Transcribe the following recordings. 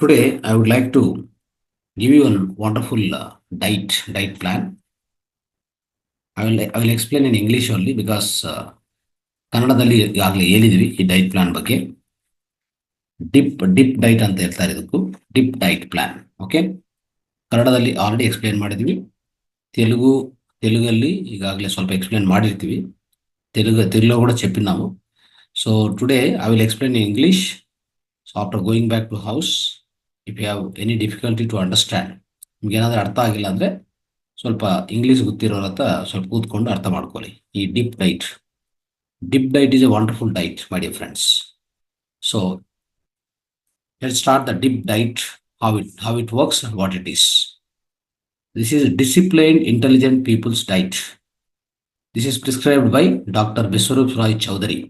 Today, I would like to give you a wonderful diet plan. I will explain in English only because ಕನ್ನಡದಲ್ಲಿ ಈಗಾಗಲೇ ಹೇಳಿದ್ವಿ ಈ diet plan ಬಗ್ಗೆ. Drip ಡೈಟ್ ಅಂತ ಹೇಳ್ತಾರೆ ಇದಕ್ಕೂ. Drip diet plan. ಓಕೆ, ಕನ್ನಡದಲ್ಲಿ ಆಲ್ರೆಡಿ ಎಕ್ಸ್ಪ್ಲೇನ್ ಮಾಡಿದ್ವಿ. తెలుగಲ್ಲಿ ಈಗಾಗಲೇ ಸ್ವಲ್ಪ ಎಕ್ಸ್ಪ್ಲೇನ್ ಮಾಡಿರ್ತೀವಿ. తెలుగులో కూడా చెప్పినాము. So today I will explain in English. So after going back to house, if you have any difficulty to understand, ನಿಮ್ಗೆ ಏನಾದರೂ ಅರ್ಥ ಆಗಿಲ್ಲ ಅಂದರೆ ಸ್ವಲ್ಪ ಇಂಗ್ಲೀಷ್ ಗೊತ್ತಿರೋರ ಹತ್ರ ಸ್ವಲ್ಪ ಕೂತ್ಕೊಂಡು ಅರ್ಥ ಮಾಡ್ಕೊಳ್ಳಿ. ಈ dip diet is a wonderful diet, my dear friends. So let's start the dip diet, how it works and what it is. This is disciplined, intelligent people's diet. This is prescribed by Dr. Biswaroop Chowdary.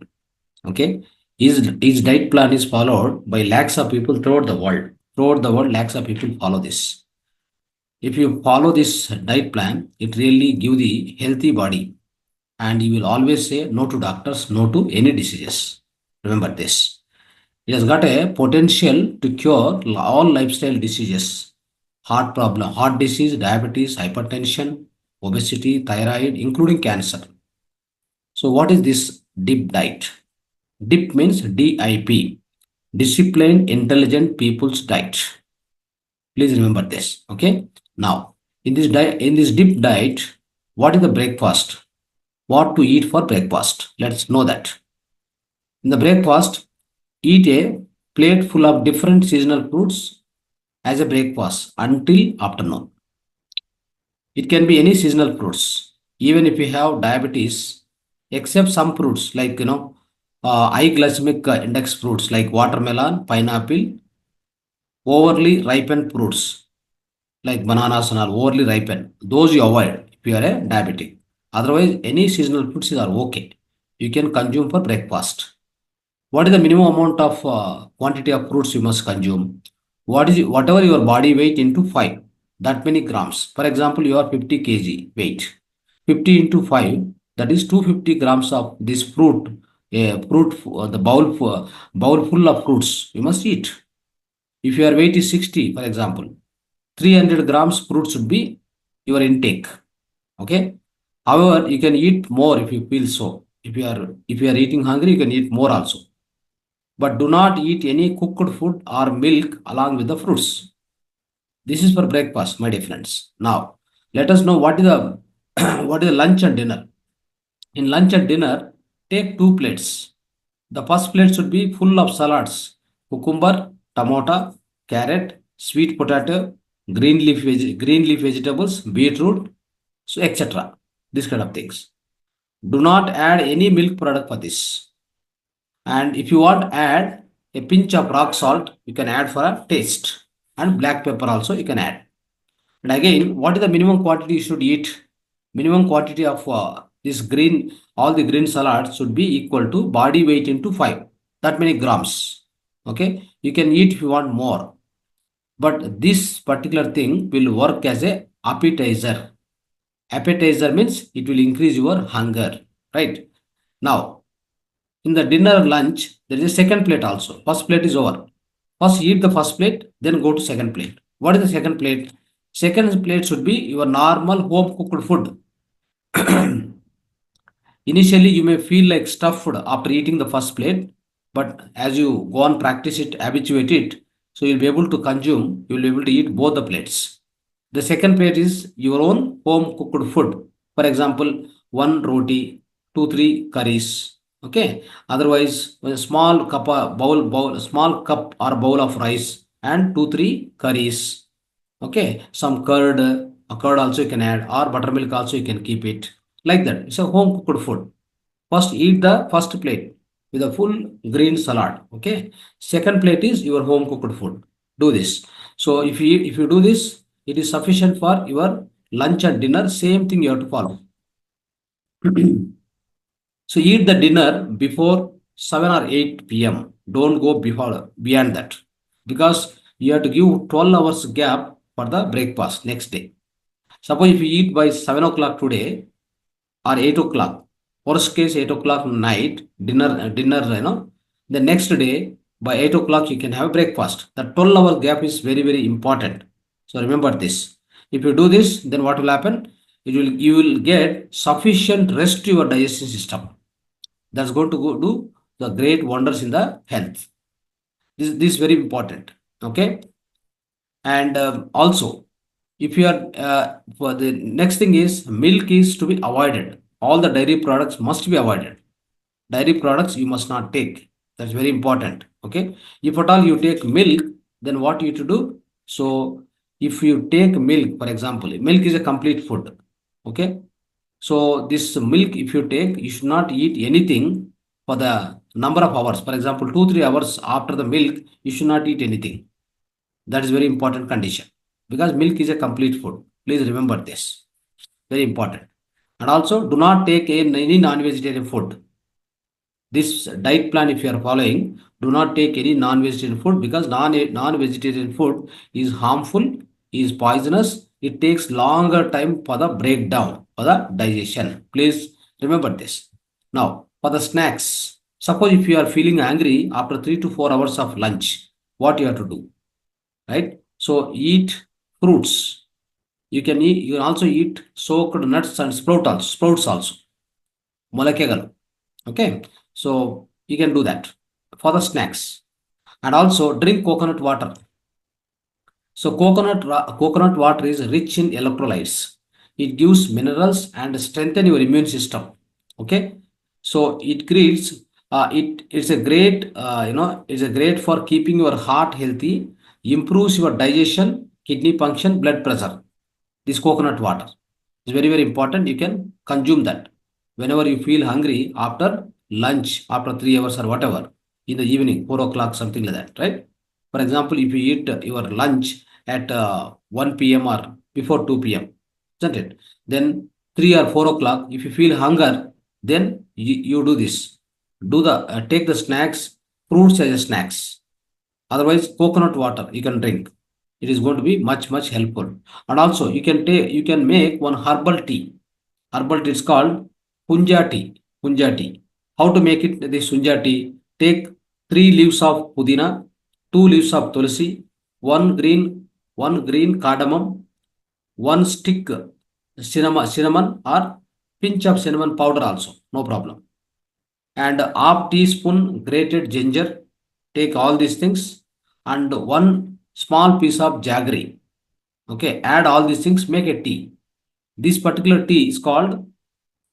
Okay, his diet plan is followed by lakhs of people throughout the world. Lakhs of people follow this. If you follow this diet plan, it really gives the healthy body, and you will always say no to doctors, no to any diseases. Remember this. It has got a potential to cure all lifestyle diseases: heart problem, heart disease, diabetes, hypertension, obesity, thyroid, including cancer. So what is this dip diet? Dip means DIP, disciplined, intelligent people's diet. Please remember this. Okay. Now, in this dip diet, what is the breakfast? What to eat for breakfast? Let's know that. In the breakfast, eat a plate full of different seasonal fruits as a breakfast until afternoon. It can be any seasonal fruits, even if you have diabetes, except some fruits like high glycemic index fruits like watermelon, pineapple, overly ripened fruits like bananas and all overly ripened. Those you avoid if you are a diabetic. Otherwise, any seasonal fruits are okay. You can consume for breakfast. What is the minimum amount of quantity of fruits you must consume? Whatever your body weight into 5, that many grams. For example, you are 50 kg weight. 50 into 5, that is 250 grams of this fruit. The bowl full of fruits you must eat. If your weight is 60, for example, 300 grams fruit should be your intake. Okay. However, you can eat more if you feel so. If you are eating hungry, you can eat more also. But do not eat any cooked food or milk along with the fruits. This is for breakfast, my dear friends. Now, let us know what is the lunch and dinner. In lunch and dinner, take 2 plates. The first plate should be full of salads: cucumber, tomato, carrot, sweet potato, green leaf vegetables, beetroot, so etc. This kind of things. Do not add any milk product for this. And if you want to add a pinch of rock salt, you can add for a taste. And black pepper also you can add. And again, what is the minimum quantity you should eat? Minimum quantity of all the green salads should be equal to body weight into 5. That many grams. Okay. You can eat if you want more. But this particular thing will work as a appetizer. Appetizer means it will increase your hunger. Right. Now, in the dinner lunch, there is a second plate also. First plate is over. First eat the first plate, then go to second plate. What is the second plate? Second plate should be your normal home cooked food. Initially, you may feel like stuffed food after eating the first plate, but as you go on practice it, habituate it, so you'll be able to consume, you'll be able to eat both the plates. The second plate is your own home cooked food. For example, 1 roti, 2-3 curries. Okay. Otherwise, a small cup or bowl of rice and 2-3 curries. Okay. Some curd, a curd also you can add, or buttermilk also you can keep it. Like that. It's a home cooked food. First eat the first plate with a full green salad. Okay. Second plate is your home cooked food. Do this. So if you do this, it is sufficient for your lunch and dinner. Same thing you have to follow. So eat the dinner before 7 or 8 p.m. Don't go beyond that, because you have to give 12 hours gap for the breakfast next day. Suppose if you eat by 7 o'clock today or 8 o'clock, worst case 8 o'clock night, dinner, the next day by 8 o'clock you can have breakfast. The 12-hour gap is very, very important. So remember this. If you do this, then what will happen? You will get sufficient rest to your digestion system. That's going to go do the great wonders in the health. This is very important. Okay. And also, if you are for the next thing is milk is to be avoided. All the dairy products must be avoided. Dairy products you must not take. That's very important. Okay. If at all you take milk, then what you to do? So if you take milk, for example, milk is a complete food. Okay. So this milk, if you take, you should not eat anything for the number of hours. For example, 2-3 hours after the milk, you should not eat anything. That is very important condition because milk is a complete food. Please remember this. Very important. And also, do not take any non-vegetarian food. This diet plan, if you are following, do not take any non-vegetarian food because non-vegetarian food is harmful, is poisonous. It takes longer time for the breakdown, for the digestion. Please remember this. Now, for the snacks, suppose if you are feeling angry after 3 to 4 hours of lunch, what you have to do, right? So eat fruits. You can also eat soaked nuts and sprouts also. Molekagalu. Okay. So you can do that for the snacks. And also drink coconut water. So coconut water is rich in electrolytes. It gives minerals and strengthen your immune system. Okay. So it creates it's a great it's a great for keeping your heart healthy, improves your digestion, kidney function, blood pressure. This coconut water is very, very important. You can consume that whenever you feel hungry after lunch, after 3 hours or whatever, in the evening, 4 o'clock, something like that, right? For example, if you eat your lunch at 1 p.m. or before 2 p.m., isn't it? Then 3 or 4 o'clock, if you feel hunger, then you do this. Take the snacks, fruits as snacks. Otherwise, coconut water you can drink. It is going to be much, much helpful. And also, you can make one herbal tea. Herbal tea is called punja tea. Punja tea. How to make it? This punja tea. Take 3 leaves of pudina, 2 leaves of tulsi, one green cardamom, 1 stick cinnamon or pinch of cinnamon powder also. No problem. And half teaspoon grated ginger. Take all these things and one small piece of jaggery. Okay, add all these things, make a tea. This particular tea is called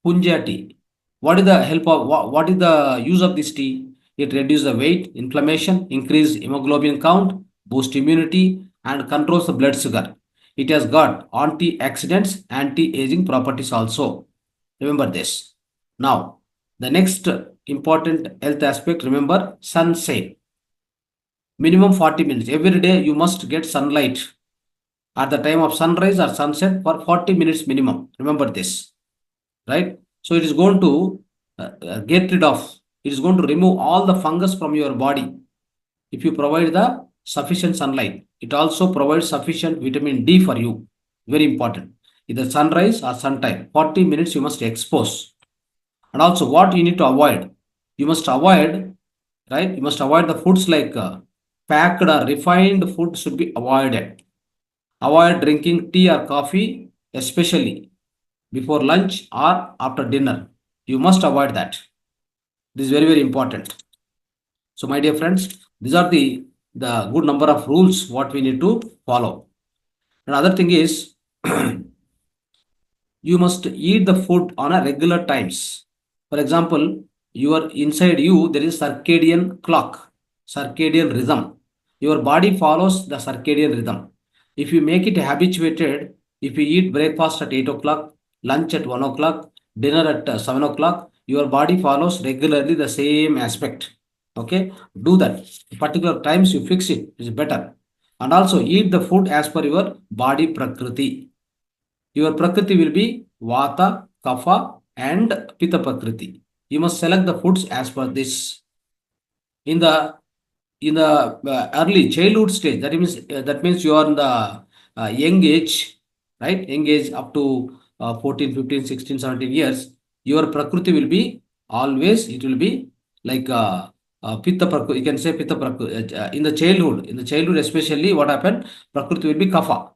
punja tea. What is the help of what is the use of this tea? It reduces the weight, inflammation, increase hemoglobin count, boost immunity, and controls the blood sugar. It has got antioxidants, anti-aging properties also. Remember this. Now, the next important health aspect, remember sunshine. Minimum 40 minutes. Every day you must get sunlight at the time of sunrise or sunset for 40 minutes minimum. Remember this, right? So it is going to get rid of, it is going to remove all the fungus from your body. If you provide the sufficient sunlight, it also provides sufficient vitamin D for you. Very important. Either sunrise or sometime, 40 minutes you must expose. And also what you need to avoid, you must avoid, right? You must avoid the foods like packed or refined food should be avoided. Avoid drinking tea or coffee, especially before lunch or after dinner. You must avoid that. This is very, very important. So, my dear friends, these are the good number of rules what we need to follow. Another thing is you must eat the food on a regular times. For example, inside you there is circadian clock, circadian rhythm. Your body follows the circadian rhythm. If you make it habituated, if you eat breakfast at 8 o'clock, lunch at 1 o'clock, dinner at 7 o'clock, your body follows regularly the same aspect. Okay, do that. Particular times you fix it is better. And also eat the food as per your body prakriti. Your prakriti will be vata, kapha, and pitta prakriti. You must select the foods as per this. In the early childhood stage, that means you are in the young age, right? Young age up to 14, 15, 16, 17 years. Your prakriti will be always, it will be like Pitta Prakriti, you can say Pitta Prakriti. In the childhood especially, what happened? Prakriti will be Kapha.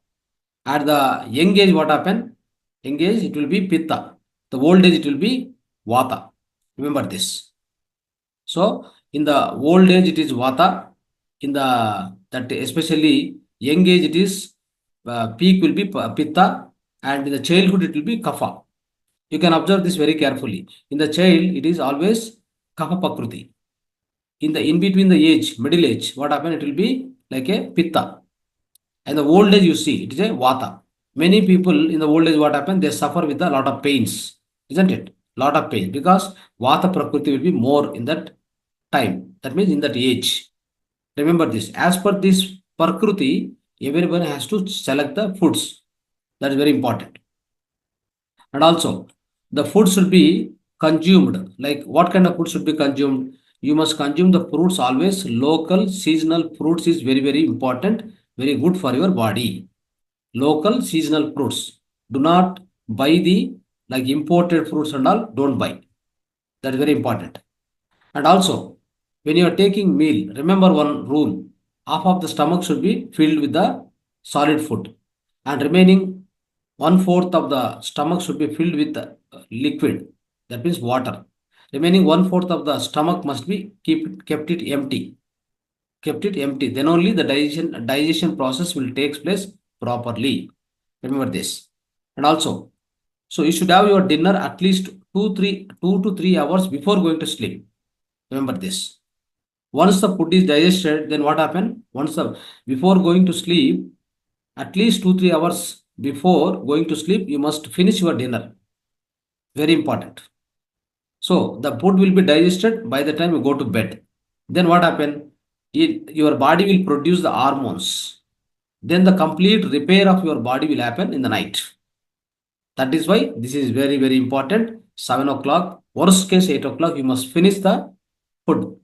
At the young age, what happened? Young age, it will be Pitta. The old age, it will be Vata. Remember this. So, in the old age, it is Vata. In the that especially young age, it is peak will be Pitta, and in the childhood, it will be Kapha. You can observe this very carefully. In the child, it is always Kapha Prakriti. In between the age, middle age, what happened? It will be like a Pitta. And the old age, you see, it is a Vata. Many people in the old age, what happened? They suffer with a lot of pains, isn't it? Lot of pain, because Vata Prakriti will be more in that time. That means in that age. Remember this. As per this Prakriti, everyone has to select the foods. That is very important. And also, the food should be consumed. Like, what kind of food should be consumed? You must consume the fruits always. Local, seasonal fruits is very, very important. Very good for your body. Local, seasonal fruits. Do not buy the like imported fruits and all. Don't buy. That is very important. And also, when you are taking meal, remember one rule. Half of the stomach should be filled with the solid food, and remaining one fourth of the stomach should be filled with liquid. That means water. Remaining one fourth of the stomach must be kept it empty. Kept it empty. Then only the digestion process will take place properly. Remember this. And also, so you should have your dinner at least 2 to 3 hours before going to sleep. Remember this. Once the food is digested, then what happen? Before going to sleep, at least 2 3 hours before going to sleep, you must finish your dinner. Very important. So the food will be digested by the time you go to bed. Then what happen? Your body will produce the hormones. Then the complete repair of your body will happen in the night. That is why this is very, very important. 7 o'clock, worst case 8 o'clock, you must finish the food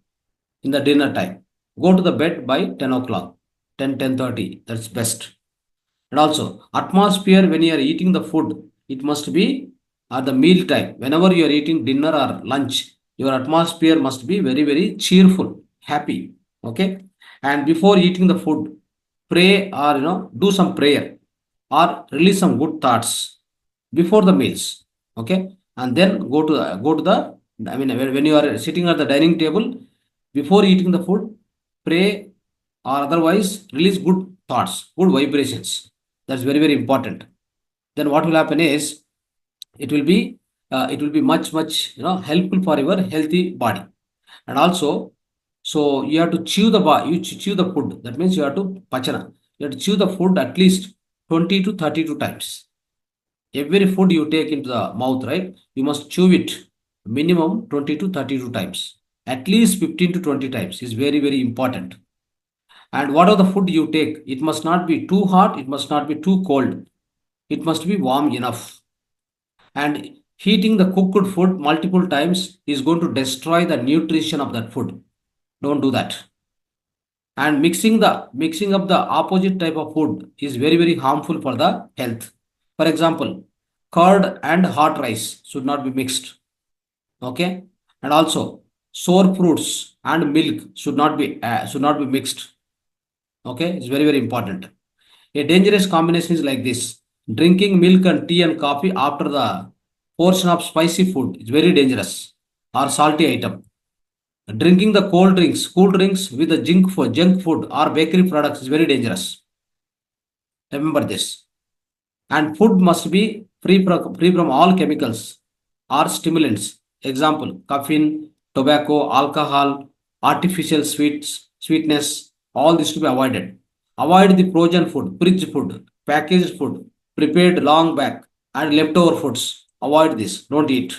in the dinner time. Go to the bed by 10 o'clock, 10:30. That's best. And also, atmosphere when you are eating the food, it must be at the meal time. Whenever you are eating dinner or lunch, your atmosphere must be very, very cheerful, happy. Okay. And before eating the food, pray or do some prayer or release some good thoughts before the meals. Okay. And then go to the I mean, when you are sitting at the dining table, before eating the food, pray or otherwise release good thoughts, good vibrations. That's very, very important. Then what will happen is it will be much, much helpful for your healthy body. And also, so you have to chew chew the food. That means you have to pachana. You have to chew the food at least 20 to 32 times. Every food you take into the mouth, right? You must chew it minimum 20 to 32 times. At least 15 to 20 times is very, very important. And whatever the food you take, it must not be too hot, it must not be too cold. It must be warm enough. And heating the cooked food multiple times is going to destroy the nutrition of that food. Don't do that. And mixing up the opposite type of food is very, very harmful for the health. For example, curd and hot rice should not be mixed. Okay. And also, sour fruits and milk should not be mixed. Okay, it's very, very important. A dangerous combination is like this: drinking milk and tea and coffee after the portion of spicy food is very dangerous, or salty item. Drinking the cool drinks with the junk food or bakery products is very dangerous. Remember this. And food must be free from all chemicals or stimulants. Example: caffeine, tobacco, alcohol, artificial sweetness. All this to be avoided. Avoid the frozen food, fridge food, packaged food, prepared long back, and leftover foods. Avoid this. Don't eat.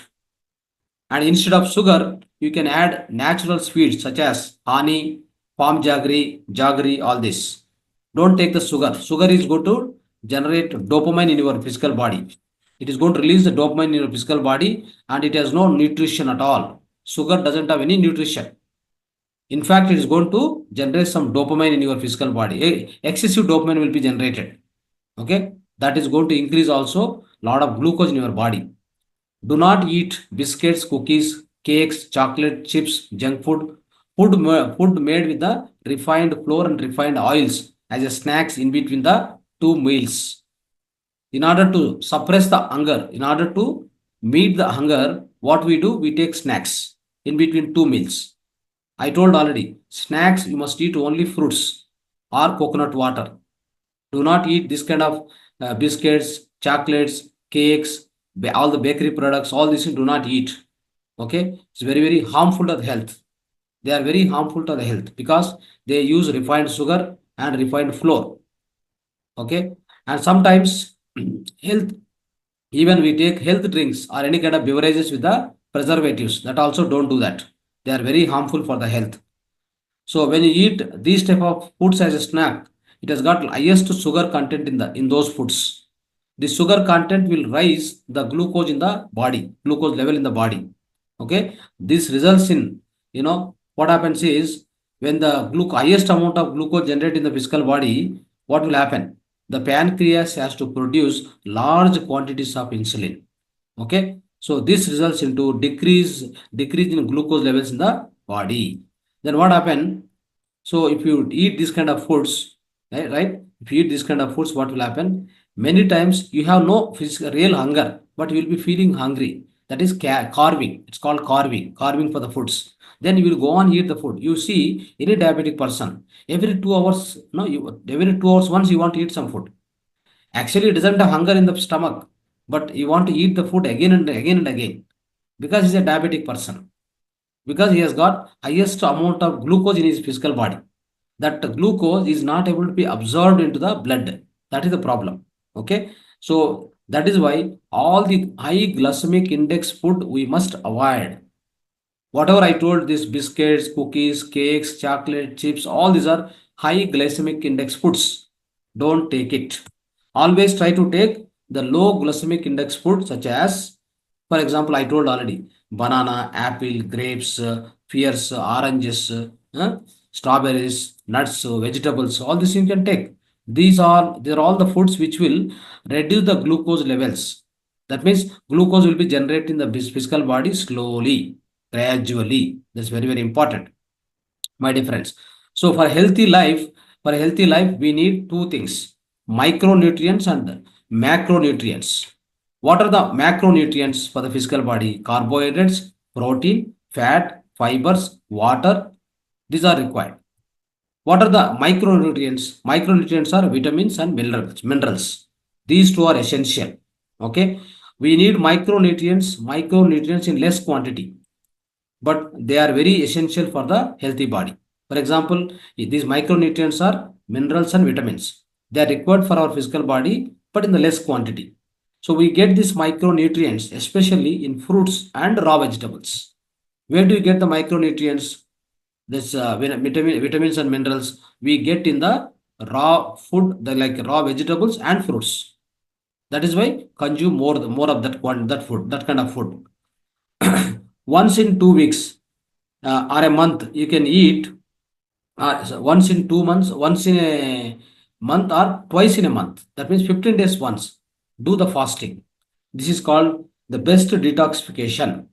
And instead of sugar, you can add natural sweets such as honey, palm jaggery, all this. Don't take the sugar. Sugar is going to generate dopamine in your physical body. It is going to release the dopamine in your physical body, and it has no nutrition at all. Sugar doesn't have any nutrition. In fact, it is going to generate some dopamine in your physical body. Excessive dopamine will be generated. Okay, that is going to increase also a lot of glucose in your body. Do not eat biscuits, cookies, cakes, chocolate, chips, junk food. food made with the refined flour and refined oils as a snacks in between the two meals. In order to suppress the hunger, in order to meet the hunger, what we do, we take snacks in between two meals. I told already, snacks you must eat only fruits or coconut water. Do not eat this kind of biscuits, chocolates, cakes, all the bakery products, all these do not eat. Okay, it's very, very harmful to the health. They are very harmful to the health because they use refined sugar and refined flour. Okay, and sometimes health, even we take health drinks or any kind of beverages with the preservatives, that also don't do that. They are very harmful for the health. So when you eat these type of foods as a snack, it has got highest sugar content in those foods. The sugar content will raise the glucose in the body, glucose level in the body. Okay, this results in, what happens is, when the highest amount of glucose generated in the physical body, what will happen? The pancreas has to produce large quantities of insulin. Okay, so this results into decrease in glucose levels in the body. Then what happen? So if you eat this kind of foods, right? If you eat this kind of foods, what will happen? Many times you have no physical real hunger, but you will be feeling hungry. That is carving. It's called carving for the foods. Then you will go on eat the food. You see any diabetic person, every 2 hours, no, every 2 hours once you want to eat some food. Actually, it doesn't have hunger in the stomach, but you want to eat the food again and again and again because he's a diabetic person, because he has got highest amount of glucose in his physical body. That glucose is not able to be absorbed into the blood. That is the problem. Okay, so that is why all the high glycemic index food we must avoid. Whatever I told, these biscuits, cookies, cakes, chocolate, chips, all these are high glycemic index foods. Don't take it. Always try to take the low glycemic index food, such as, for example, I told already, banana, apple, grapes, pears, oranges, strawberries, nuts, vegetables, all these you can take. They're all the foods which will reduce the glucose levels. That means glucose will be generated in the physical body slowly, gradually. That's very, very important, my dear friends. So for healthy life, we need two things: micronutrients and macronutrients. What are the macronutrients for the physical body? Carbohydrates, protein, fat, fibers, water. These are required. What are the micronutrients? Micronutrients are vitamins and minerals. These two are essential. Okay. We need micronutrients in less quantity, but they are very essential for the healthy body. For example, these micronutrients are minerals and vitamins. They are required for our physical body, but in the less quantity. So we get these micronutrients, especially in fruits and raw vegetables. Where do you get the micronutrients? This vitamins and minerals we get in the raw food, the like raw vegetables and fruits. That is why consume more of that food, that kind of food. Once in 2 weeks or a month, you can eat so once in 2 months, once in a month, or twice in a month. That means 15 days once. Do the fasting. This is called the best detoxification.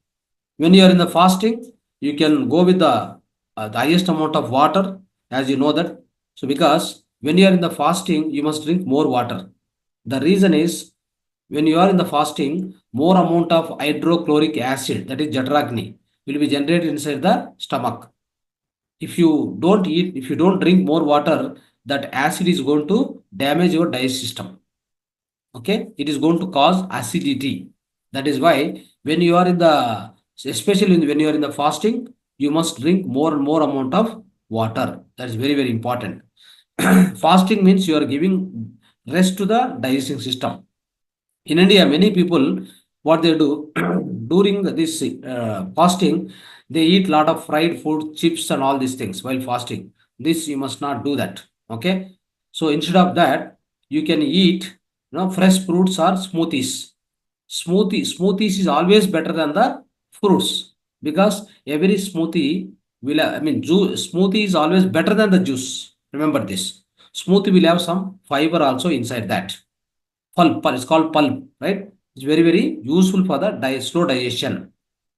When you are in the fasting, you can go with the highest amount of water, as you know that. So because when you are in the fasting, you must drink more water. The reason is, when you are in the fasting, more amount of hydrochloric acid, that is Jatragni, will be generated inside the stomach. If you don't drink more water, that acid is going to damage your digestive system. Okay, it is going to cause acidity. That is why when you are in the, especially when you are in the fasting, you must drink more and more amount of water. That is very, very important. Fasting means you are giving rest to the digesting system. In India, many people, what they do during this fasting, they eat lot of fried food, chips, and all these things while fasting. This you must not do that. Okay, so instead of that, you can eat, fresh fruits or smoothies. Smoothies is always better than the fruits, because every smoothie will, smoothie is always better than the juice. Remember this. Smoothie will have some fiber also inside that. Pulp, it's called pulp, right? It's very, very useful for the slow digestion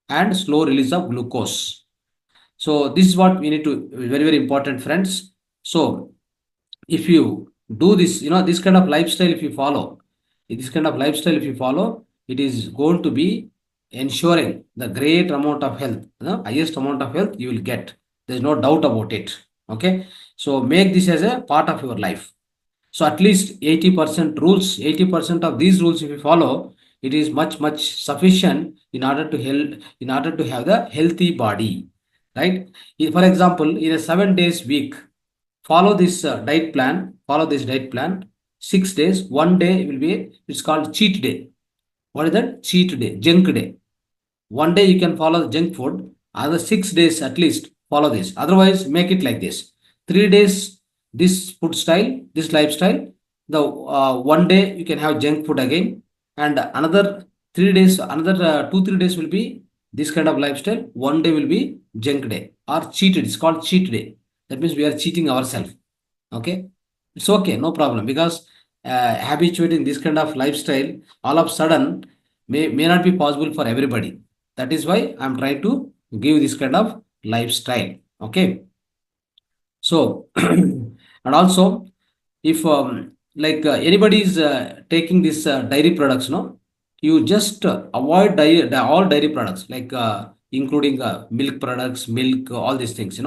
and slow release of glucose. So this is what we need to, very, very important, friends. So if you do this, this kind of lifestyle, if you follow, it is going to be ensuring the great amount of health, highest amount of health you will get. There's no doubt about it. Okay. So make this as a part of your life. So at least 80% rules, 80% of these rules, if you follow, it is much, much sufficient in order to help, in order to have the healthy body, right? For example, in a 7 days week, follow this diet plan, 6 days, one day will be, it's called cheat day. What is that? Cheat day, junk day. One day you can follow junk food, other 6 days at least follow this. Otherwise, make it like this: 3 days this food style, this lifestyle. The one day you can have junk food again, and another 3 days, another 2 3 days will be this kind of lifestyle. One day will be junk day or cheated. It's called cheat day. That means we are cheating ourselves. Okay, it's okay, no problem, because habituating this kind of lifestyle all of a sudden may not be possible for everybody. That is why I'm trying to give this kind of lifestyle. Okay. So, and also, if anybody is taking this dairy products, no, you just avoid all dairy products, like including milk products, milk, all these things,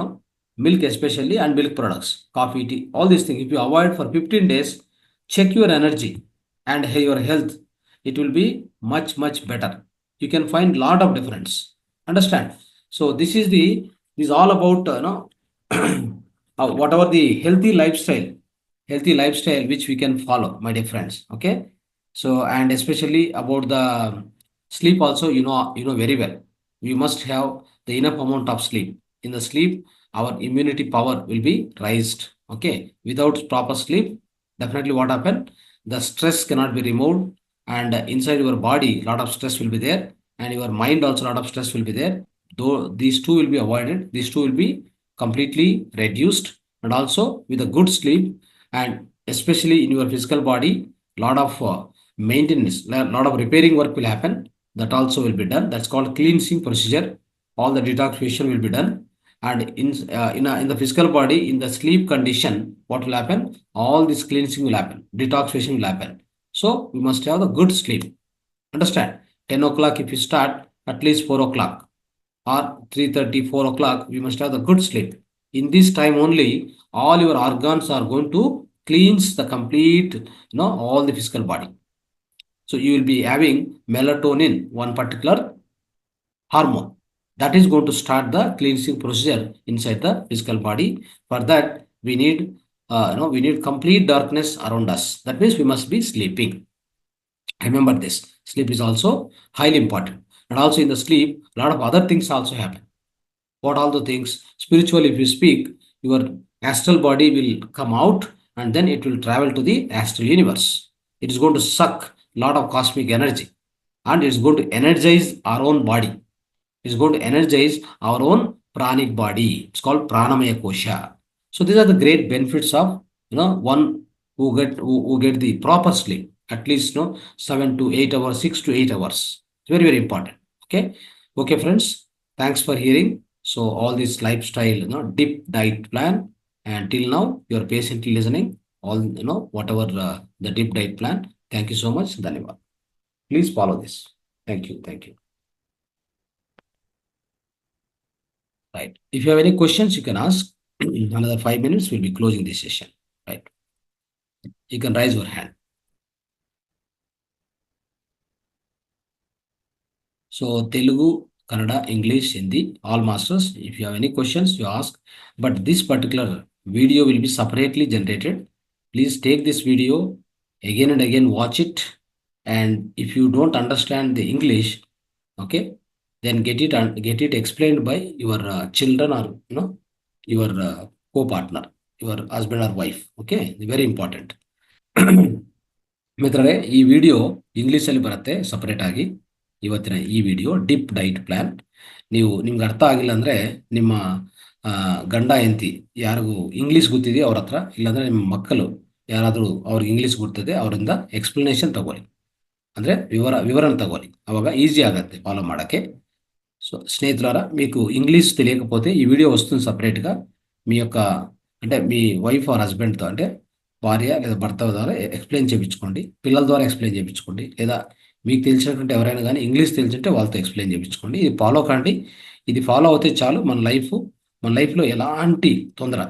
milk especially, and milk products, coffee, tea, all these things. If you avoid for 15 days, check your energy and your health. It will be much, much better. You can find lot of difference. Understand? So this is all about whatever the healthy lifestyle which we can follow, my dear friends. Okay. So, and especially about the sleep also, you know very well. We must have the enough amount of sleep. In the sleep, our immunity power will be raised. Okay. Without proper sleep, definitely what happen? The stress cannot be removed, and inside your body, lot of stress will be there, and your mind also, lot of stress will be there. Though these two will be avoided, these two will be completely reduced. And also with a good sleep, and especially in your physical body, lot of maintenance, lot of repairing work will happen. That also will be done. That's called cleansing procedure. All the detoxification will be done. And in the physical body, in the sleep condition, what will happen? All this cleansing will happen, detoxification will happen. So we must have the good sleep. Understand? 10 o'clock if you start, at least 4 o'clock or 3:30, 4 o'clock, we must have the good sleep. In this time only, all your organs are going to cleanse the complete, all the physical body. So you will be having melatonin, one particular hormone, that is going to start the cleansing procedure inside the physical body. For that, we need, we need complete darkness around us. That means we must be sleeping. Remember this. Sleep is also highly important. And also in the sleep, a lot of other things also happen. What all the things? Spiritually, if you speak, your astral body will come out, and then it will travel to the astral universe. It is going to suck a lot of cosmic energy, and it's going to energize our own body. It's going to energize our own pranic body. It's called pranamaya kosha. So these are the great benefits of, one who get the proper sleep, at least 7 to 8 hours, 6 to 8 hours. It's very, very important. Okay. Okay, friends. Thanks for hearing. So all this lifestyle, deep diet plan, and till now you're patiently listening. All, whatever the deep diet plan. Thank you so much. Dhanyavad. Please follow this. Thank you. Thank you. Right. If you have any questions, you can ask. Another 5 minutes, we'll be closing this session. Right. You can raise your hand. So Telugu, Kannada, English, Hindi, all masters. If you have any questions, you ask. But this particular video will be separately generated. Please take this video again and again, watch it. And if you don't understand the English, okay, then get it explained by your children, or your co-partner, your husband or wife. Okay, very important. ಮಿತ್ರರೇ, ಈ video ಇಂಗ್ಲೀಷಲ್ಲಿ ಬರುತ್ತೆ separate ಆಗಿ. ಇವತ್ತಿನ ಈ video drip diet plan. ನಿಮ್ಗೆ ಅರ್ಥ ಆಗಿಲ್ಲ ಅಂದರೆ ನಿಮ್ಮ ಗಂಡ ಹೆಂಡತಿ ಯಾರಿಗೂ ಇಂಗ್ಲೀಷ್ ಗೊತ್ತಿದೆಯೋ ಅವ್ರ ಹತ್ರ, ಇಲ್ಲಾಂದರೆ ನಿಮ್ಮ ಮಕ್ಕಳು ಯಾರಾದರೂ ಅವ್ರಿಗೆ ಇಂಗ್ಲೀಷ್ ಗೊತ್ತಿದೆ ಅವರಿಂದ ಎಕ್ಸ್ಪ್ಲನೇಷನ್ ತಗೊಳ್ಳಿ, ಅಂದರೆ ವಿವರಣೆ ತಗೊಳ್ಳಿ. ಅವಾಗ ಈಸಿ ಆಗುತ್ತೆ ಫಾಲೋ ಮಾಡೋಕ್ಕೆ. సో స్నేహితులారా, మీకు ఇంగ్లీష్ తెలియకపోతే ఈ వీడియో వస్తుంది సపరేట్గా. మీ యొక్క అంటే మీ వైఫ్ ఆర్ హస్బెండ్తో, అంటే భార్య లేదా భర్త ద్వారా ఎక్స్ప్లెయిన్ చేయించుకోండి, పిల్లల ద్వారా ఎక్స్ప్లెయిన్ చేయించుకోండి, లేదా మీకు తెలిసినటువంటి ఎవరైనా కానీ ఇంగ్లీష్ తెలిసింటే వాళ్ళతో ఎక్స్ప్లెయిన్ చేయించుకోండి. ఇది ఫాలో కండి. ఇది ఫాలో అవుతే చాలు, మన లైఫ్లో ఎలాంటి తొందర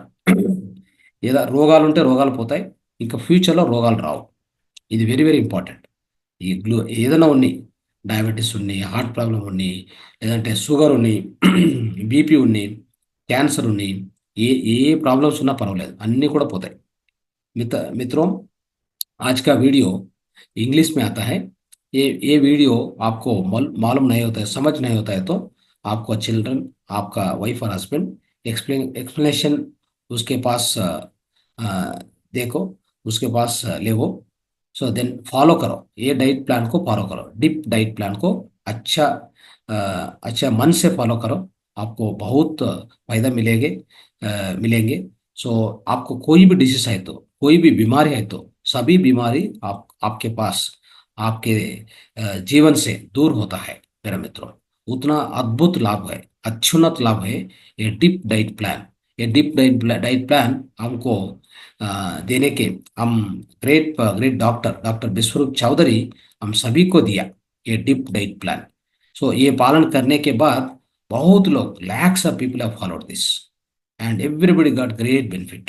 ఏదో రోగాలు ఉంటే రోగాలు పోతాయి, ఇంకా ఫ్యూచర్లో రోగాలు రావు. ఇది వెరీ వెరీ ఇంపార్టెంట్. ఈ ఏదైనా ఉన్నాయి, డయాబెటీస్ ఉన్నాయి, హార్ట్ ప్రాబ్లం ఉన్నాయి, లేదంటే షుగర్ ఉన్నాయి, బీపీ ఉన్నాయి, క్యాన్సర్ ఉన్నాయి, ఏ ఏ प्रॉब्लम्स ఉన్నా పర్వాలేదు, అన్నీ కూడా పోతాయి. मित्रों, आज का वीडियो इंग्लिश में आता है. ये वीडियो आपको मालूम नहीं होता है, समझ नहीं होता है, तो आपको चिल्ड्रन, आपका वाइफ और हस्बैंड एक्सप्लेनेशन उसके पास देखो, उसके पास ले वो. सो देन फॉलो करो, ये डाइट प्लान को फॉलो करो, डिप डाइट प्लान को अच्छा मन से फॉलो करो. आपको बहुत फायदा मिलेंगे. सो आपको कोई भी डिजीज है तो, कोई भी बीमारी है तो, सभी बीमारी आपके पास, आपके जीवन से दूर होता है मेरा मित्रों. उतना अद्भुत लाभ है, अत्युन्नत लाभ है ये डिप डाइट प्लान. ये डिप डाइट प्लान हमको देने के हम ग्रेट डॉक्टर विश्वरूप चौधरी हम सभी को दिया ये डिप डाइट प्लान. सो ये पालन करने के बाद बहुत लोग, lakhs of people have followed this and everybody got great benefit.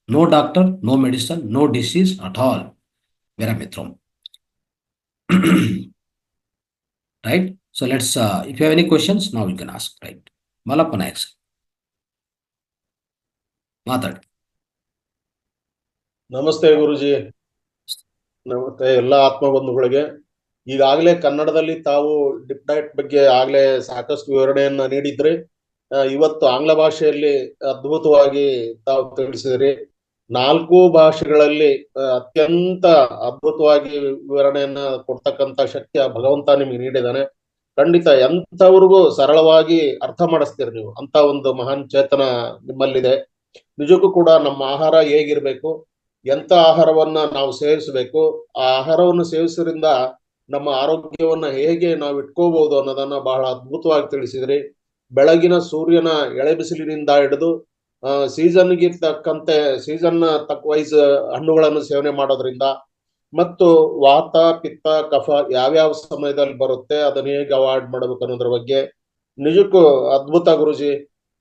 No doctor, no medicine, no disease at all, मेरा मित्रों. Right? So let's, if you have any questions, now you can ask, right? Malappa Nayak sir, ಮಾತಾಡಿ. ನಮಸ್ತೆ ಗುರುಜಿ. ನಮಸ್ತೆ ಎಲ್ಲ ಆತ್ಮಬಂಧುಗಳಿಗೆ. ಈಗಾಗಲೇ ಕನ್ನಡದಲ್ಲಿ ತಾವು drip diet ಬಗ್ಗೆ ಆಗಲೇ ಸಾಕಷ್ಟು ವಿವರಣೆಯನ್ನ ನೀಡಿದ್ರಿ. ಇವತ್ತು ಆಂಗ್ಲ ಭಾಷೆಯಲ್ಲಿ ಅದ್ಭುತವಾಗಿ ತಾವು ತಿಳಿಸಿದ್ರಿ. 4 ಭಾಷೆಗಳಲ್ಲಿ ಅತ್ಯಂತ ಅದ್ಭುತವಾಗಿ ವಿವರಣೆಯನ್ನ ಕೊಡ್ತಕ್ಕಂತ ಶಕ್ತಿ ಆ ಭಗವಂತ ನಿಮ್ಗೆ ನೀಡಿದಾನೆ. ಖಂಡಿತ ಎಂಥವ್ರಿಗೂ ಸರಳವಾಗಿ ಅರ್ಥ ಮಾಡಿಸ್ತೀರಿ ನೀವು, ಅಂತ ಒಂದು ಮಹಾನ್ ಚೇತನ ನಿಮ್ಮಲ್ಲಿದೆ. ನಿಜಕ್ಕೂ ಕೂಡ ನಮ್ಮ ಆಹಾರ ಹೇಗಿರ್ಬೇಕು, ಎಂತ ಆಹಾರವನ್ನ ನಾವು ಸೇವಿಸಬೇಕು, ಆ ಆಹಾರವನ್ನು ಸೇವಿಸೋದ್ರಿಂದ ನಮ್ಮ ಆರೋಗ್ಯವನ್ನ ಹೇಗೆ ನಾವು ಇಟ್ಕೋಬಹುದು ಅನ್ನೋದನ್ನ ಬಹಳ ಅದ್ಭುತವಾಗಿ ತಿಳಿಸಿದ್ರಿ. ಬೆಳಗಿನ ಸೂರ್ಯನ ಎಳೆ ಬಿಸಿಲಿನಿಂದ ಹಿಡಿದು ಸೀಸನ್ಗೆ ತಕ್ಕಂತೆ ಸೀಸನ್ ವೈಸ್ ಹಣ್ಣುಗಳನ್ನು ಸೇವನೆ ಮಾಡೋದ್ರಿಂದ, ಮತ್ತು ವಾತ ಪಿತ್ತ ಕಫ ಯಾವ್ಯಾವ ಸಮಯದಲ್ಲಿ ಬರುತ್ತೆ ಅದನ್ನ ಹೇಗೆ ಅವಾಯ್ಡ್ ಮಾಡಬೇಕು ಅನ್ನೋದ್ರ ಬಗ್ಗೆ ನಿಜಕ್ಕೂ ಅದ್ಭುತ ಗುರುಜಿ.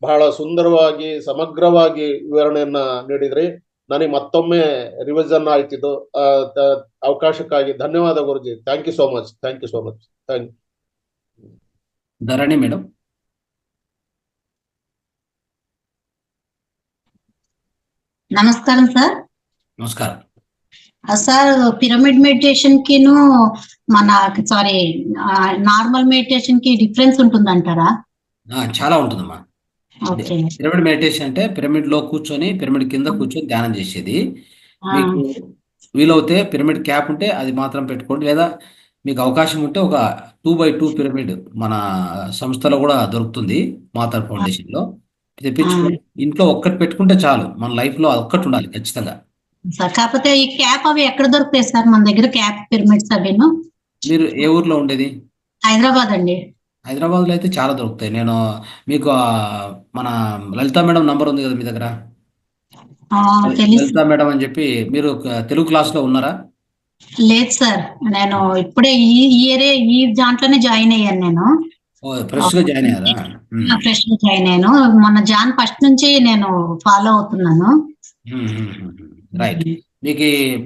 ಬಹಳ ಸುಂದರವಾಗಿ ಸಮಗ್ರವಾಗಿ ವಿವರಣೆಯನ್ನ ನೀಡಿದ್ರಿ. ನನಗೆ ಮತ್ತೊಮ್ಮೆ ರಿವಿಷನ್ ಆಯ್ತಿದ್ದು. ಅವಕಾಶಕ್ಕಾಗಿ ಧನ್ಯವಾದ Guruji. Thank you so much. Thank you so much. Thank you. Dharani madam. నమస్కారం సార్. నమస్కారం సార్, పిరమిడ్ మెడిటేషన్ కిను మన నార్మల్ మెడిటేషన్ కి డిఫరెన్స్ ఉంటుందంటారా? చాలా ఉంటుందమ్మా. పిరమిడ్ మెడిటేషన్ అంటే పిరమిడ్ లో కూర్చొని, పిరమిడ్ కింద కూర్చొని ధ్యానం చేసేది. మీకు వీలవుతే పిరమిడ్ క్యాప్ ఉంటే అది మాత్రం పెట్టుకోండి, లేదా మీకు అవకాశం ఉంటే ఒక 2x2 పిరమిడ్ మన సంస్థలో కూడా దొరుకుతుంది, మాతార్ ఫౌండేషన్ లో. తెప్పించుకొని ఇంట్లో ఒక్కటి పెట్టుకుంటే చాలు. మన లైఫ్ లో ఒక్కటి ఉండాలి ఖచ్చితంగా. కాకపోతే ఈ క్యాప్ అవి ఎక్కడ దొరుకుతాయి సార్? మన దగ్గర క్యాప్ పిరమిడ్స్ అవేను. మీరు ఏ ఊర్లో ఉండేది? హైదరాబాద్ అండి. హైదరాబాద్లో అయితే చాలా దొరుకుతాయి. నేను మీకు మన లలితా మేడం నంబర్ ఉంది కదా మీ దగ్గర? లలితా మేడం అని చెప్పి, మీరు తెలుగు క్లాస్ లో ఉన్నారా? లేదు సార్, నేను ఇప్పుడే ఈ దాంట్లోనే జాయిన్ అయ్యాను. నేను ఫ్రెష్ గా జాయిన్ అయ్యారా? ఫ్రెష్ గా జాయిన్ అయ్యాను. మొన్న జాన్ ఫస్ట్ నుంచి నేను ఫాలో అవుతున్నాను. రైట్.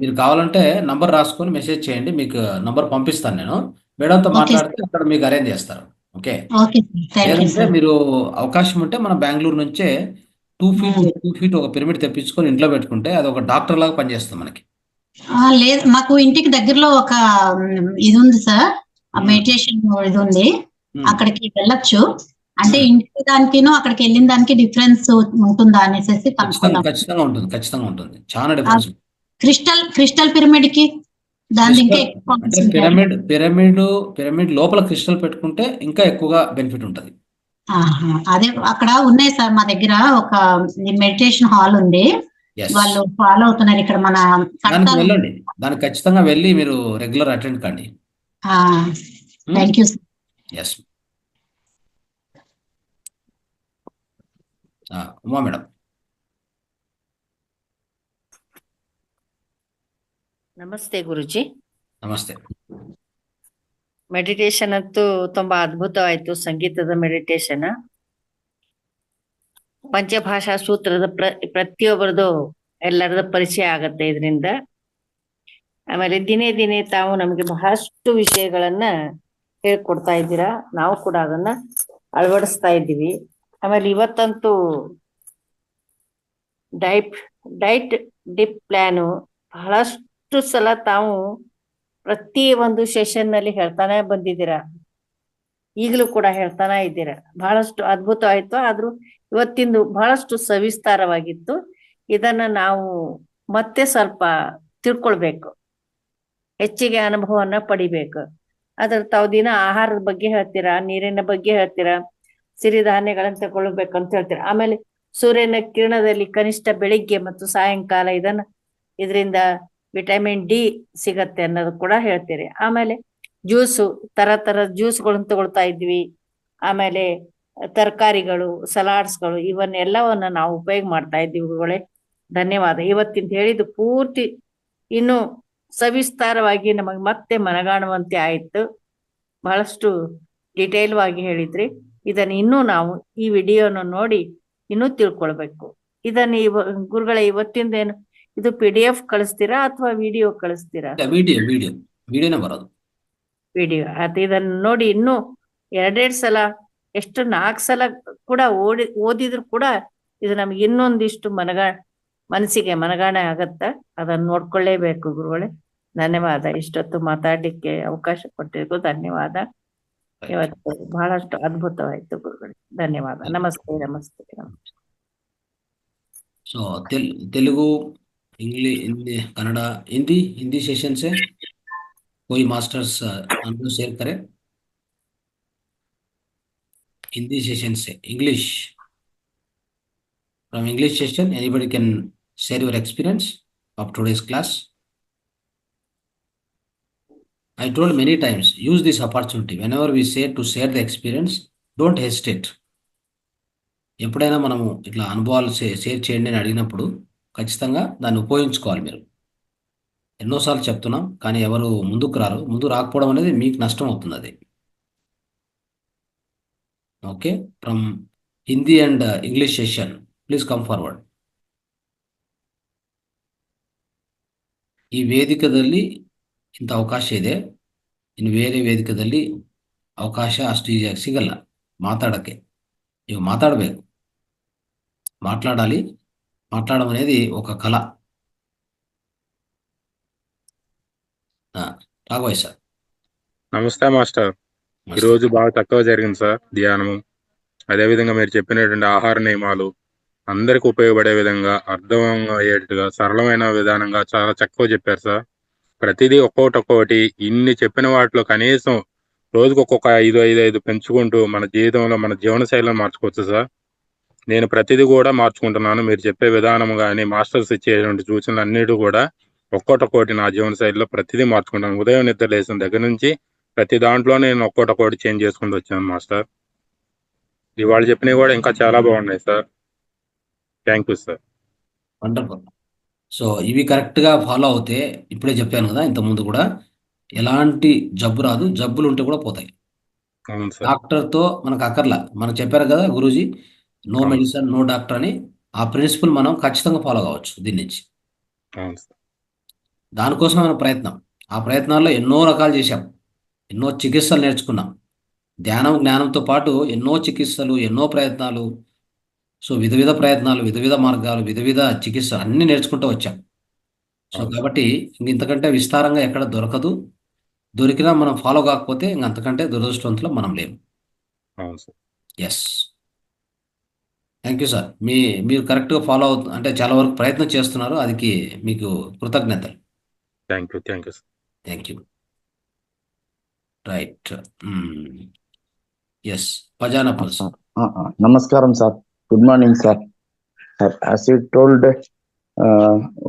మీరు కావాలంటే నంబర్ రాసుకొని మెసేజ్ చేయండి, మీకు నంబర్ పంపిస్తాను నేను. మేడంతో మాట్లాడితే అక్కడ మీకు అరేంజ్ చేస్తారు. ఓకే. లేదంటే మీరు అవకాశం ఉంటే మన బెంగళూరు నుంచే 2 ఫీట్ ఒక పిరమిడ్ తెప్పించుకొని ఇంట్లో పెట్టుకుంటే అది ఒక డాక్టర్ లాగా పనిచేస్తుంది మనకి. లేదు, మాకు ఇంటికి దగ్గరలో ఒక ఇది ఉంది సార్, మెడిటేషన్ ఇది ఉంది. అక్కడికి వెళ్ళొచ్చు. అంటే ఇంటికి దానికిను అక్కడికి వెళ్ళిన దానికి డిఫరెన్స్ ఉంటుందా అనేసి ఖచ్చితంగా ఉంటుంది. చాలా డిఫరెన్స్. క్రిస్టల్ పిరమిడ్ కి దానికి పిరమిడ్ లోపల క్రిస్టల్ పెట్టుకుంటే ఇంకా ఎక్కువగా బెనిఫిట్ ఉంటుంది. అదే అక్కడ ఉన్నాయి సార్, మా దగ్గర ఒక మెడిటేషన్ హాల్ ఉంది, వాళ్ళు ఫాలో అవుతున్నారు ఇక్కడ మన. వెళ్ళండి, దానికి ఖచ్చితంగా వెళ్ళి మీరు రెగ్యులర్ అటెండ్ కండి. Thank you sir. Yes. Uma madam. ನಮಸ್ತೆ ಗುರುಜಿ. ನಮಸ್ತೆ. ಮೆಡಿಟೇಷನ್ ಅಂತೂ ತುಂಬಾ ಅದ್ಭುತವಾಯ್ತು. ಸಂಗೀತದ ಮೆಡಿಟೇಷನ್, ಪಂಚಭಾಷಾ ಸೂತ್ರದ ಪ್ರತಿಯೊಬ್ಬರದು ಎಲ್ಲರದ ಪರಿಚಯ ಆಗತ್ತೆ ಇದರಿಂದ. ಆಮೇಲೆ ದಿನೇ ದಿನೇ ತಾವು ನಮಗೆ ಬಹಳಷ್ಟು ವಿಷಯಗಳನ್ನ ಹೇಳ್ಕೊಡ್ತಾ ಇದ್ದೀರಾ. ನಾವು ಕೂಡ ಅದನ್ನ ಅಳವಡಿಸ್ತಾ ಇದ್ದೀವಿ. ಆಮೇಲೆ ಇವತ್ತಂತೂ ಡೈಟ್ ಡಿಪ್ ಪ್ಲಾನು ಬಹಳಷ್ಟು ಸಲ ತಾವು ಪ್ರತಿ ಒಂದು ಸೆಷನ್ ನಲ್ಲಿ ಹೇಳ್ತಾನೆ ಬಂದಿದ್ದೀರಾ. ಈಗಲೂ ಕೂಡ ಹೇಳ್ತಾನೆ ಇದ್ದೀರಾ. ಬಹಳಷ್ಟು ಅದ್ಭುತ ಆಯ್ತು. ಆದ್ರೂ ಇವತ್ತಿಂದು ಬಹಳಷ್ಟು ಸವಿಸ್ತಾರವಾಗಿತ್ತು. ಇದನ್ನ ನಾವು ಮತ್ತೆ ಸ್ವಲ್ಪ ತಿಳ್ಕೊಳ್ಬೇಕು, ಹೆಚ್ಚಿಗೆ ಅನುಭವವನ್ನ ಪಡಿಬೇಕು. ಅದ್ರ ತಾವು ದಿನ ಆಹಾರದ ಬಗ್ಗೆ ಹೇಳ್ತೀರಾ, ನೀರಿನ ಬಗ್ಗೆ ಹೇಳ್ತೀರಾ, ಸಿರಿಧಾನ್ಯಗಳನ್ನ ತಗೊಳ್ಬೇಕಂತ ಹೇಳ್ತೀರಾ. ಆಮೇಲೆ ಸೂರ್ಯನ ಕಿರಣದಲ್ಲಿ ಕನಿಷ್ಠ ಬೆಳಿಗ್ಗೆ ಮತ್ತು ಸಾಯಂಕಾಲ ಇದರಿಂದ ವಿಟಮಿನ್ ಡಿ ಸಿಗತ್ತೆ ಅನ್ನೋದು ಕೂಡ ಹೇಳ್ತೀರಿ. ಆಮೇಲೆ ಜ್ಯೂಸು, ತರ ಜ್ಯೂಸ್ಗಳನ್ನ ತಗೊಳ್ತಾ ಇದ್ವಿ. ಆಮೇಲೆ ತರಕಾರಿಗಳು, ಸಲಾಡ್ಸ್ಗಳು, ಇವನ್ನೆಲ್ಲವನ್ನ ನಾವು ಉಪಯೋಗ ಮಾಡ್ತಾ ಇದ್ದೀವಿ ಗುರುಗಳೇ. ಧನ್ಯವಾದ. ಇವತ್ತಿಂದ ಹೇಳಿದ್ದು ಪೂರ್ತಿ ಇನ್ನು ಸವಿಸ್ತಾರವಾಗಿ ನಮಗೆ ಮತ್ತೆ ಮನಗಾಣುವಂತೆ ಆಯ್ತು. ಬಹಳಷ್ಟು ಡಿಟೇಲ್ವಾಗಿ ಹೇಳಿದ್ರಿ. ಇದನ್ನ ಇನ್ನೂ ನಾವು ಈ ವಿಡಿಯೋನ ನೋಡಿ ಇನ್ನೂ ತಿಳ್ಕೊಳ್ಬೇಕು. ಇದನ್ನ ಗುರುಗಳೇ ಇವತ್ತಿಂದ ಏನು ಇದು PDF ಕಳಿಸ್ತೀರಾ ಅಥವಾ ವಿಡಿಯೋ ಕಳಿಸ್ತೀರಾ? ವಿಡಿಯೋನೇ ಬರೋದು. ವಿಡಿಯೋ ಅದು. ಇದನ್ನ ನೋಡಿ ಇನ್ನೂ 2 ಸಲ, ಎಷ್ಟು 4 ಸಲ ಕೂಡ ಓದಿದ್ರು ಕೂಡ ಇದು ನಮ್ಗೆ ಇನ್ನೊಂದಿಷ್ಟು ಮನಸ್ಸಿಗೆ ಮನಗಾಣೆ ಆಗತ್ತ. ಅದನ್ನ ನೋಡ್ಕೊಳ್ಳೇಬೇಕು ಗುರುಗಳೇ. ಧನ್ಯವಾದ. ಇಷ್ಟೊತ್ತು ಮಾತಾಡ್ಲಿಕ್ಕೆ ಅವಕಾಶ ಕೊಟ್ಟಿದ್ದು ಧನ್ಯವಾದ. ಇವತ್ತು ಬಹಳಷ್ಟು ಅದ್ಭುತವಾಯ್ತು ಗುರುಗಳೇ. ಧನ್ಯವಾದ. ನಮಸ್ತೆ ನಮಸ್ತೆ. So Telugu, English, Hindi, Kannada, Hindi session से कोई मास्टर्स हमको शेयर करें. हिंदी सेशन से English, from English session anybody can share your experience of today's class. I told many times, use this opportunity. Whenever we say to share the experience, don't hesitate. ఎప్పుడైనా మనము ఇట్లా అనుభవాలు share చేయండి అని అడిగినప్పుడు ఖచ్చితంగా దాన్ని ఉపయోగించుకోవాలి. మీరు ఎన్నోసార్లు చెప్తున్నాం, కానీ ఎవరు ముందుకు రారు. ముందు రాకపోవడం అనేది మీకు నష్టం అవుతుంది. అది okay. From Hindi and English session please come forward. ಈ ವೇದಿಕದಲ್ಲಿ ಇಂಥ ಅವಕಾಶ ಇದೆ. ಇನ್ನು ಬೇರೆ ವೇದಿಕದಲ್ಲಿ ಅವಕಾಶ ಅಷ್ಟು ಈಸಿಯಾಗಿ ಸಿಗಲ್ಲ మాట్లాడಕ್ಕೆ. ನೀವು మాట్లాడಬೇಕು, మాట్లాడాలి. మాట్లాడడం అనేది ఒక కళ. రాఘవయ్య సార్. నమస్తే మాస్టర్. ఈరోజు బాగా తక్కువ జరిగింది సార్ ధ్యానము. అదేవిధంగా మీరు చెప్పినటువంటి ఆహార నియమాలు అందరికి ఉపయోగపడే విధంగా, అర్థం అయ్యేట్టుగా, సరళమైన విధానంగా చాలా చక్కగా చెప్పారు సార్. ప్రతిదీ ఒక్కొక్కటి ఇన్ని చెప్పిన వాటిలో కనీసం రోజుకు ఒక్కొక్క 5 పెంచుకుంటూ మన జీవితంలో మన జీవన శైలిని మార్చుకోవచ్చు సార్. నేను ప్రతిదీ కూడా మార్చుకుంటున్నాను. మీరు చెప్పే విధానం కానీ, మాస్టర్స్ ఇచ్చేటువంటి సూచనలు అన్నిటి కూడా ఒక్కొక్కటి నా జీవన శైలిలో ప్రతిదీ మార్చుకుంటాను. ఉదయం నిద్ర లేచిన దగ్గర నుంచి ప్రతి దాంట్లో నేను ఒక్కొక్కటి చేంజ్ చేసుకుంటూ వచ్చాను మాస్టర్. ఇవాళ చెప్పినవి కూడా ఇంకా చాలా బాగున్నాయి sir. Thank you sir. Wonderful. So ఇవి కరెక్ట్గా ఫాలో అవుతే, ఇప్పుడే చెప్పాను కదా ఇంతకుముందు కూడా, ఎలాంటి జబ్బు రాదు. జబ్బులు ఉంటే కూడా పోతాయి. అవును సార్. డాక్టర్తో మనకు అక్కర్లా. మనకు చెప్పారు కదా Guruji, no medicine no doctor అని. ఆ ప్రిన్సిపల్ మనం ఖచ్చితంగా ఫాలో కావచ్చు దీని నుంచి. అవును సార్. దానికోసం మన ప్రయత్నం. ఆ ప్రయత్నాల్లో ఎన్నో రకాలు చేశాం, ఎన్నో చికిత్సలు నేర్చుకున్నాం. ధ్యానం జ్ఞానంతో పాటు ఎన్నో చికిత్సలు, ఎన్నో ప్రయత్నాలు. సో విధ ప్రయత్నాలు, విధ మార్గాలు, విధ చికిత్సలు అన్నీ నేర్చుకుంటూ వచ్చాం. సో కాబట్టి ఇంతకంటే విస్తారంగా ఎక్కడ దొరకదు. దొరికినా మనం ఫాలో కాకపోతే అంతకంటే దురదృష్టవంతులు మనం లేము. అవును sir. Yes. Thank you sir. మీరు కరెక్ట్గా ఫాలో అంటే చాలా వరకు ప్రయత్నం చేస్తున్నారు. అది మీకు కృతజ్ఞతలు. Thank you sir. Thank you. Right. Yes, పజానా పల్స్. నమస్కారం sir. Good morning sir. As you told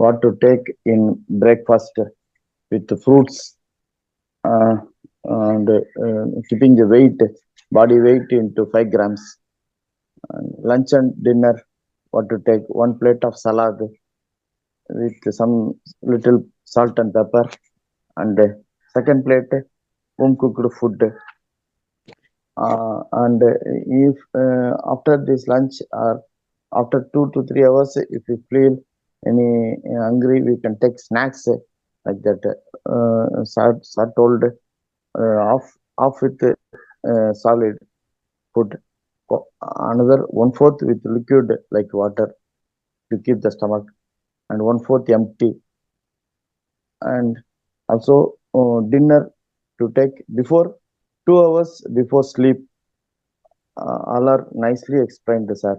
what to take in breakfast with the fruits and keeping the body weight into 5 grams. Lunch and dinner what to take 1 plate of salad with some little salt and pepper, and second plate home cooked food. And if after this lunch or after 2 to 3 hours, if you feel any hungry, we can take snacks like that. Sir told off with solid food, another 1/4 with liquid like water to keep the stomach, and 1/4 empty. And also dinner to take before 2 hours before sleep. All are nicely explained, sir.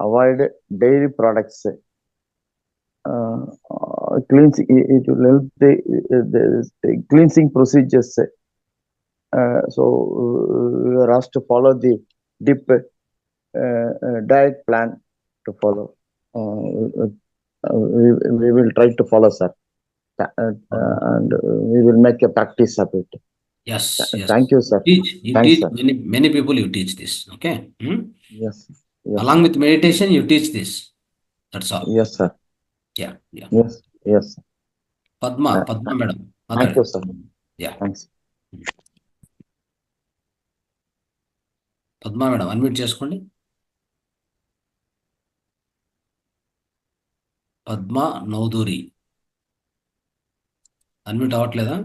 Avoid dairy products. Cleansing, it will help the cleansing procedures. So we are asked to follow the DIP diet plan to follow. We will try to follow, sir, and we will make a practice of it. Yes. Thank you, sir. You Thanks, teach sir. many people. You teach this, okay? Yes. Along with meditation, you teach this. That's all. Yes, sir. Yeah. Yes. Padma, madam. Thank you, sir. Yeah. Thanks. Padma madam, unmute చేసుకోండి. Padma నౌదూరి unmute అవ్వట్లేదా?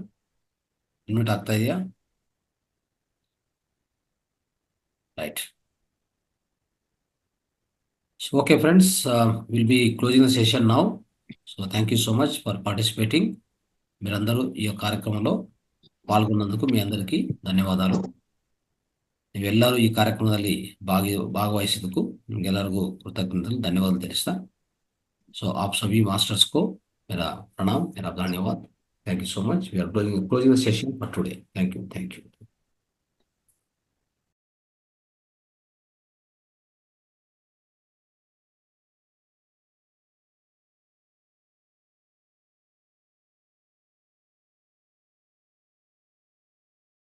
Unmute ಆಗ್ತಾ ಇದೆಯಾ? Right. So, okay, friends, we'll be closing the session now. So, thank you so much for participating. మీరందరూ ఈ కార్యక్రమంలో పాల్గొన్నందుకు మీ అందరికీ ಧನ್ಯವಾದಗಳು. ನೀವೆಲ್ಲರೂ ಈ ಕಾರ್ಯಕ್ರಮದಲ್ಲಿ ಭಾಗವಹಿಸಿದ್ದಕ್ಕೂ ನಿಮಗೆಲ್ಲರಿಗೂ ಕೃತಜ್ಞತೆಗಳು, ಧನ್ಯವಾದಗಳು ತಿಳಿಸ್ತಾ. So, आप सभी मास्टर्स को मेरा प्रणाम, मेरा धन्यवाद. Thank you so much. We are closing the session for today. Thank you.